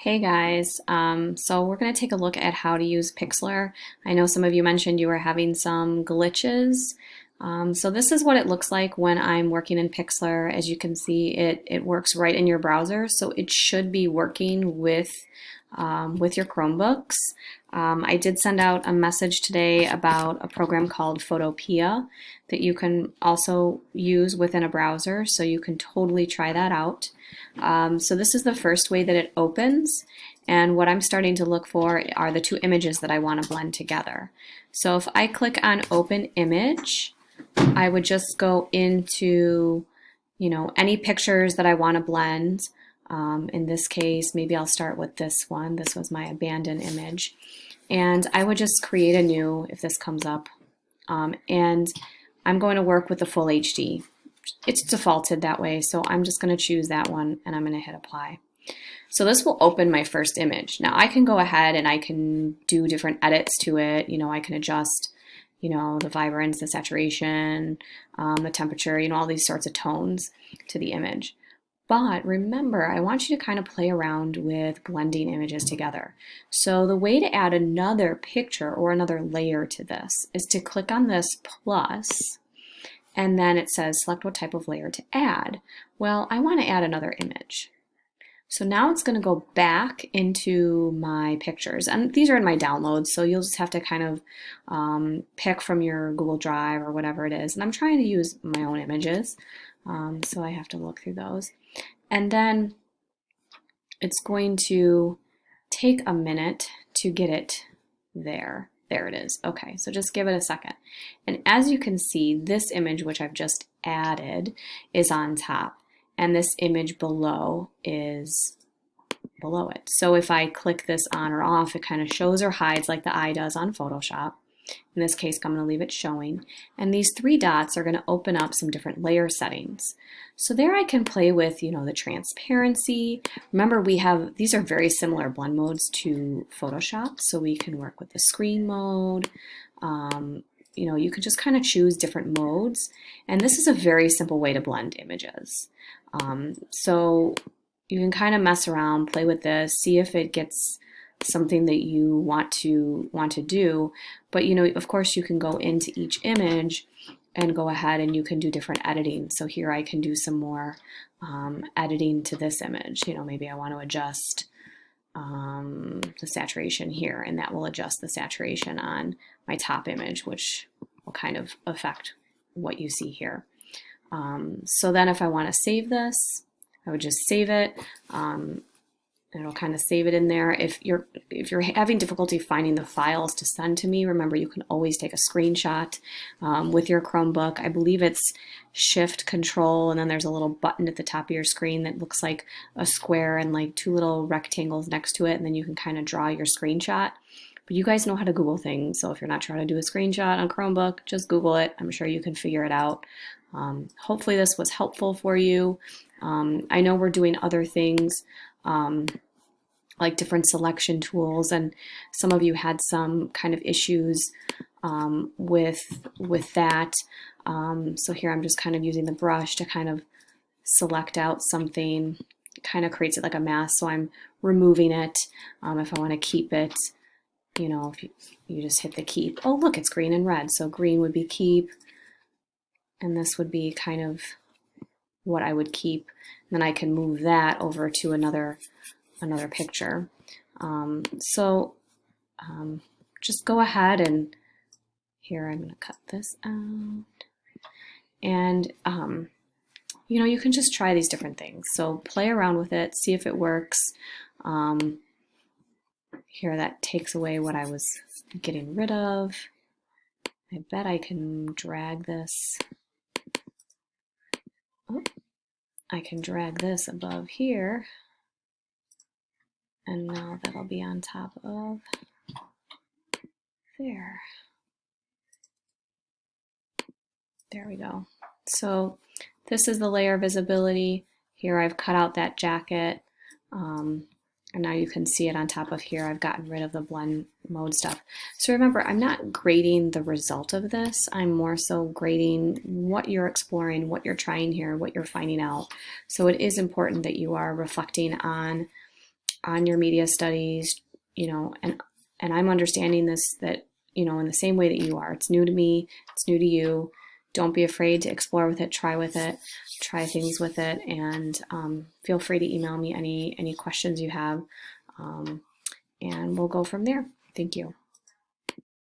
Hey guys, so we're going to take a look at how to use Pixlr. I know some of you mentioned you were having some glitches. So this is what it looks like when I'm working in Pixlr. As you can see, it works right in your browser, so it should be working with your Chromebooks. I did send out a message today about a program called Photopea that you can also use within a browser, so you can totally try that out. So this is the first way that it opens, and what I'm starting to look for are the two images that I want to blend together. So if I click on Open Image, I would just go into, any pictures that I want to blend. In this case, maybe I'll start with this one. This was my abandoned image. And I would just create a new, if this comes up. And I'm going to work with the full HD. It's defaulted that way, so I'm just going to choose that one and I'm going to hit apply. So this will open my first image. Now I can go ahead and I can do different edits to it. I can adjust, the vibrance, the saturation, the temperature, all these sorts of tones to the image. But remember, I want you to kind of play around with blending images together. So the way to add another picture or another layer to this is to click on this plus, and then it says select what type of layer to add. Well, I want to add another image. So now it's going to go back into my pictures, and these are in my downloads, so you'll just have to kind of pick from your Google Drive or whatever it is. And I'm trying to use my own images, so I have to look through those. And then it's going to take a minute to get it there. There it is. Okay, so just give it a second. And as you can see, this image, which I've just added, is on top. And this image below is below it. So if I click this on or off, it kind of shows or hides like the eye does on Photoshop. In this case, I'm going to leave it showing. And these three dots are going to open up some different layer settings. So there I can play with, the transparency. Remember, these are very similar blend modes to Photoshop. So we can work with the screen mode. You can just kind of choose different modes. And this is a very simple way to blend images. So you can kind of mess around, play with this, see if it gets something that you want to do. But of course you can go into each image and go ahead and you can do different editing. So here I can do some more editing to this image. Maybe I want to adjust the saturation here, and that will adjust the saturation on my top image, which will kind of affect what you see here. So then if I want to save this, I would just save it. And it'll kind of save it in there. If you're having difficulty finding the files to send to me, remember you can always take a screenshot with your Chromebook. I believe it's Shift Control, and then there's a little button at the top of your screen that looks like a square and like two little rectangles next to it, and then you can kind of draw your screenshot. But you guys know how to Google things, so if you're not trying to do a screenshot on Chromebook, just Google it. I'm sure you can figure it out. Hopefully this was helpful for you. I know we're doing other things like different selection tools, and some of you had some kind of issues with that. So here I'm just kind of using the brush to kind of select out something. It kind of creates it like a mask, so I'm removing it. If I want to keep it, if you just hit the keep. Oh, look, it's green and red. So green would be keep, and this would be kind of what I would keep. And then I can move that over to another picture. Just go ahead and here I'm going to cut this out. And you can just try these different things. So play around with it, see if it works. Here that takes away what I was getting rid of. I bet I can drag this. Oh, I can drag this above here. And now that'll be on top of there. There we go. So this is the layer visibility. Here I've cut out that jacket. And now you can see it on top of here. I've gotten rid of the blend mode stuff. So remember, I'm not grading the result of this. I'm more so grading what you're exploring, what you're trying here, what you're finding out. So it is important that you are reflecting on on your media studies, and I'm understanding this, that, in the same way that you are. It's new to me, it's new to you. Don't be afraid to explore with it, try things with it, and feel free to email me any questions you have, and we'll go from there. Thank you.